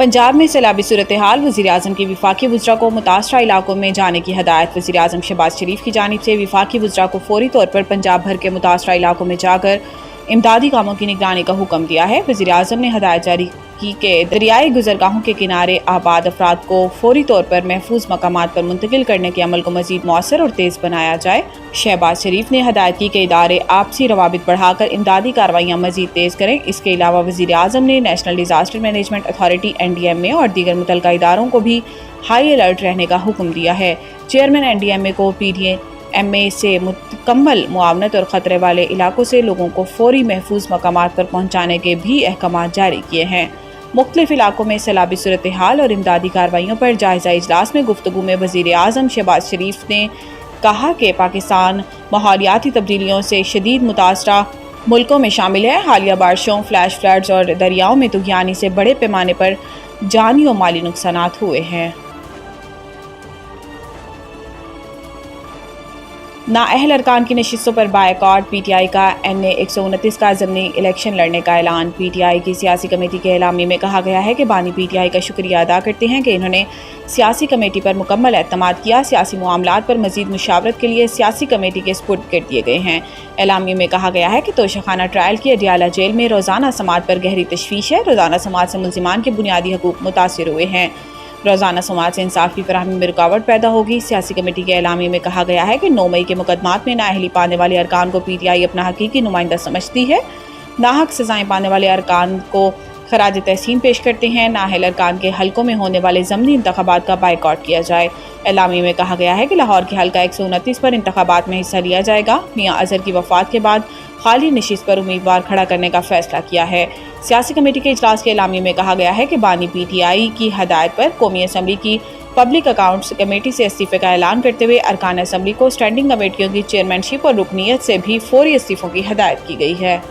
पंजाब में सैलाबी सूरत-ए-हाल, वज़ीर-ए-आज़म की वफाकी वज़रा को मुतासरा इलाकों में जाने की हदायत। वज़ीर-ए-आज़म शहबाज शरीफ की जानिब से वफाकी वज़रा को फौरी तौर पर पंजाब भर के मुतासरा इलाकों में जाकर इमदादी कामों की निगरानी का हुक्म दिया है। वज़ीर-ए-आज़म ने हदायत जारी की कि दरियाई गुज़रगाहों के किनारे आबाद अफराद को फौरी तौर पर महफूज मकामात पर मुंतकिल करने के अमल को मज़ीद मौसर और तेज़ बनाया जाए। शहबाज शरीफ ने हदायत की कि इदारे आपसी रवाबित बढ़ाकर इमदादी कार्रवाइयाँ मज़ीद तेज़ करें। इसके अलावा वज़ीर-ए-आज़म ने national disaster management authority NDMA और दीगर मुतल्लिका इदारों को भी हाई अलर्ट रहने का हुक्म दिया है। चेयरमैन NDMA को PDMA से मुकम्मल मुआवनत और ख़तरे वाले इलाकों से लोगों को फौरी महफूज मकामात पर पहुँचाने के भी अहकामात जारी किए हैं। मुख्तलिफ इलाकों में सैलाबी सूरत-ए-हाल और इमदादी कार्रवाइयों पर जायज़ा इजलास में गुफ्तगू में वज़ीर-ए-आज़म शहबाज शरीफ ने कहा कि पाकिस्तान माहौलियाती तब्दीलियों से शदीद मुतासरा मुल्कों में शामिल है। हालिया बारिशों, फ्लैश फ्लड्स और दरियाओं में तुग़यानी से बड़े पैमाने पर जानी और माली नुकसानात हुए हैं। नाअहल अरकान की नशिस्तों पर बायकॉट। PTI का NA 129 का ज़मनी इलेक्शन लड़ने का ऐलान। PTI की सियासी कमेटी के एलामी में कहा गया है कि बानी PTI का शुक्रिया अदा करते हैं कि इन्होंने सियासी कमेटी पर मुकम्मल एतमाद किया। सियासी मामलात पर मज़ीद मुशावरत के लिए सियासी कमेटी के स्पुर्द कर दिए गए हैं। एलामी में कहा गया है कि तोशाखाना ट्रायल की अडियाला जेल में रोज़ाना समात पर गहरी तशवीश है। रोज़ाना समात से मुल्ज़िमान के बुनियादी हकूक़ मुतासिर हुए हैं। रोज़ाना समाज से इंसाफ की फराहमी में रुकावट पैदा होगी। सियासी कमेटी के एलामी में कहा गया है कि 9 मई के मुकदमात में नाअहली पाने वाले अरकान को PTI अपना हकीकी नुमाइंदा समझती है। नाहक सज़ाएँ पाने वाले अरकान को खराज तहसीन पेश करते हैं। नाअहल अरकान के हलकों में होने वाले ज़मनी इंतखाबात का बायकॉट किया जाए। एलामी में कहा गया है कि लाहौर के हल्का 129 पर इंतखाबात में हिस्सा लिया जाएगा। मियाँ अज़हर की वफ़ात के बाद खाली नशिस्त पर उम्मीदवार खड़ा करने का फैसला किया है। सियासी कमेटी के इजलास के एलामी में कहा गया है कि बानी PTI की हदायत पर कौमी असम्बली की पब्लिक अकाउंट्स कमेटी से इस्तीफे का ऐलान करते हुए अरकान असम्बली को स्टैंडिंग कमेटियों की चेयरमैनशिप और रुकनीत से भी फौरी इस्तीफों की हदायत की गई है।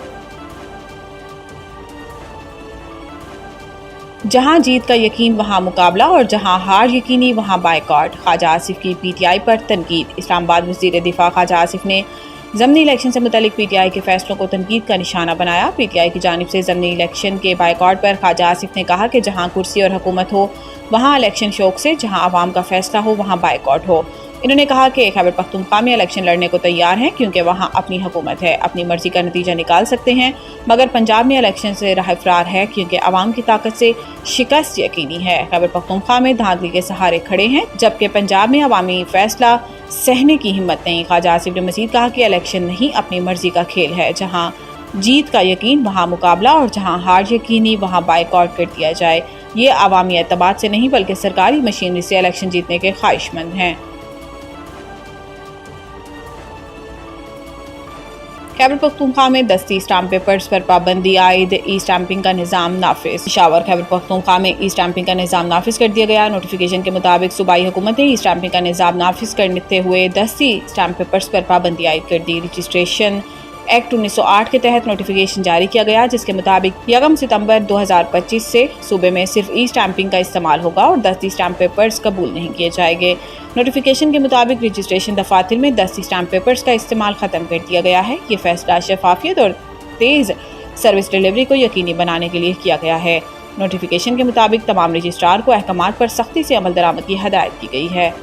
जहां जीत का यकीन वहां मुकाबला और जहां हार यकीनी वहां बायकॉट। ख्वाजा आसिफ की PTI पर तनकीद। इस्लामाबाद वज़ीर दिफा ख्वाजा आसिफ ने ज़मनी इलेक्शन से मुतल्लिक PTI के फैसलों को तनकीद का निशाना बनाया। PTI की जानिब से ज़मनी इलेक्शन के बायकॉट पर ख्वाजा आसिफ ने कहा कि जहां कुर्सी और हुकूमत हो वहां इलेक्शन शौक से, जहां आवाम का फैसला हो वहां बायकॉट हो। इन्होंने कहा कि खैबर पख्तूनख्वा में इलेक्शन लड़ने को तैयार हैं क्योंकि वहां अपनी हुकूमत है, अपनी मर्जी का नतीजा निकाल सकते हैं। मगर पंजाब में इलेक्शन से राह फरार है क्योंकि आवाम की ताकत से शिकस्त यकीनी है। खैबर पख्तूनख्वा में धांधली के सहारे खड़े हैं जबकि पंजाब में अवामी फैसला सहने की हिम्मत नहीं। ख्वाजा आसिफ ने मज़ीद कहा कि इलेक्शन नहीं अपनी मर्जी का खेल है। जहाँ जीत का यकीन वहाँ मुकाबला और जहाँ हार यकीनी वहाँ बायकॉट कर दिया जाए। ये अवामी एतमाद से नहीं बल्कि सरकारी मशीनरी से इलेक्शन जीतने के ख्वाहिशमंद हैं। खैबर पख्तूनख्वा में दस्ती स्टाम्प पेपर्स पर पाबंदी आयद। ई स्टैंपिंग का निज़ाम नाफिज। पेशावर खैबर पख्तूनख्वा में ई स्टैंपिंग का निज़ाम नाफिज कर दिया गया। नोटिफिकेशन के मुताबिक सूबाई हुकूमत ने ई स्टैंपिंग का निज़ाम नाफिज करते हुए दस्ती स्टाम्प पेपर्स पर पाबंदी आयद कर दी। रजिस्ट्रेशन एक्ट 1908 के तहत नोटिफिकेशन जारी किया गया जिसके मुताबिक 1 सितंबर 2025 से सूबे में सिर्फ ई स्टैंपिंग का इस्तेमाल होगा और दस्ती स्टैम्प पेपर्स कबूल नहीं किए जाएंगे। नोटिफिकेशन के मुताबिक रजिस्ट्रेशन दफातर में दस्ती स्टैम्प पेपर्स का इस्तेमाल ख़त्म कर दिया गया है। ये फैसला शफाफियत और तेज़ सर्विस डिलीवरी को यकीनी बनाने के लिए किया गया है। नोटिफिकेशन के मुताबिक तमाम रजिस्ट्रार को अहकामात पर सख्ती से अमल दरामद की हदायत की गई है।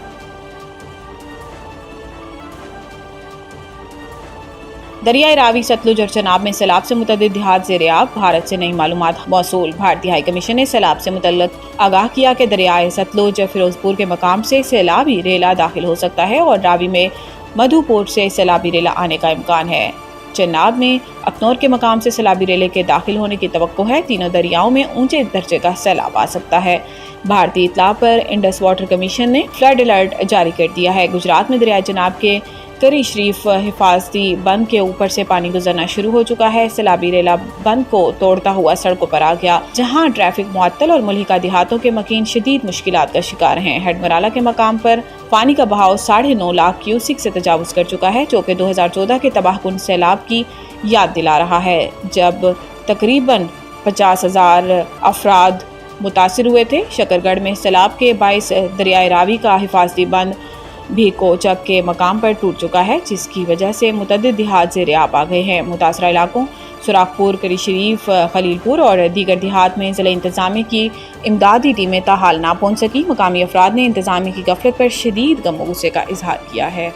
दरियाए रावी, सतलुज और चनाब में सैलाब से मुतअद्दिद देहात ज़ेर-ए-आब। भारत से नई मालूमात मौसूल। भारतीय हाई कमीशन ने सैलाब से मुतल्लिक आगाह किया कि दरियाए सतलुज फिरोजपुर के मकाम से सैलाबी रेला दाखिल हो सकता है और रावी में मधुपुर से सैलाबी रेला आने का इम्कान है। चनाब में अखनौर के मकाम से सैलाबी रेले के दाखिल होने की तवक्को है। तीनों दरियाओं में ऊंचे दर्जे का सैलाब आ सकता है। भारतीय इत्तला पर इंडस वाटर कमीशन ने फ्लड अलर्ट जारी कर दिया है। गुजरात में दरियाए चनाब के करी शरीफ हिफाजती बंद के ऊपर से पानी गुजरना शुरू हो चुका है। सैलाबी रेला बंद को तोड़ता हुआ सड़कों पर आ गया जहां ट्रैफिक मुअत्तल और मुल्हिका देहातों के मकीन शदीद मुश्किलात का शिकार हैं। हेडमराला के मकाम पर पानी का बहाव 9.5 लाख क्यूसिक से तजावुज कर चुका है जो कि 2014 के तबाहकुन सैलाब की याद दिला रहा है जब तकरीबन 50,000 अफराद मुतासिर हुए थे। शकरगढ़ में सैलाब के बाइस दरियाए रावी का हिफाजती बंद भी कोचक के मकाम पर टूट चुका है जिसकी वजह से मुतअद्दिद देहात ज़ेर-ए-आब आ गए हैं। मुतासरा इलाकों सुराखपुर, करी शरीफ, खलीलपुर और दीगर देहात में ज़िला इंतज़ामिया की इमदादी टीमें ताहाल ना पहुँच सकी। मकामी अफराद ने इंतज़ामिया की गफलत पर शदीद गम और गुस्से का इजहार किया है।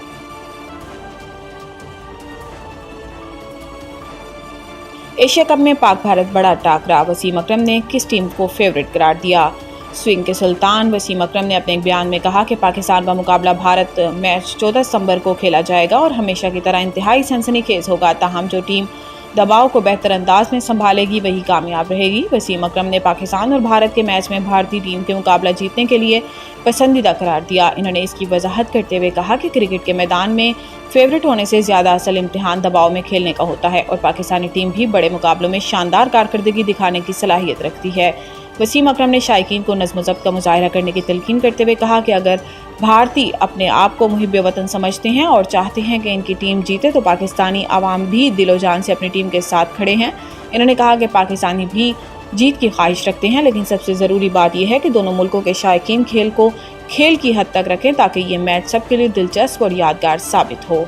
एशिया कप में पाक भारत बड़ा टाकरा, वसीम अकरम ने किस टीम को फेवरेट करार दिया? स्विंग के सुल्तान वसीम अकरम ने अपने एक बयान में कहा कि पाकिस्तान का मुकाबला भारत मैच 14 सितंबर को खेला जाएगा और हमेशा की तरह इंतहाई सनसनीखेज होगा। ताहम जो टीम दबाव को बेहतर अंदाज में संभालेगी वही कामयाब रहेगी। वसीम अकरम ने पाकिस्तान और भारत के मैच में भारतीय टीम के मुकाबला जीतने के लिए पसंदीदा करार दिया। इन्होंने इसकी वजाहत करते हुए कहा कि क्रिकेट के मैदान में फेवरेट होने से ज़्यादा असल इम्तिहान दबाव में खेलने का होता है और पाकिस्तानी टीम भी बड़े मुकाबलों में शानदार कारकर्दगी दिखाने की सलाहियत रखती है। वसीम अकरम ने शायकीन को नज़्म ज़ब्त का मुजाहरा करने की तलकीन करते हुए कहा कि अगर भारतीय अपने आप को मुहिब वतन समझते हैं और चाहते हैं कि इनकी टीम जीते तो पाकिस्तानी आवाम भी दिलो जान से अपनी टीम के साथ खड़े हैं। इन्होंने कहा कि पाकिस्तानी भी जीत की ख्वाहिश रखते हैं, लेकिन सबसे ज़रूरी बात यह है कि दोनों मुल्कों के शायकीन खेल को खेल की हद तक रखें ताकि ये मैच सबके लिए दिलचस्प और यादगार साबित हो।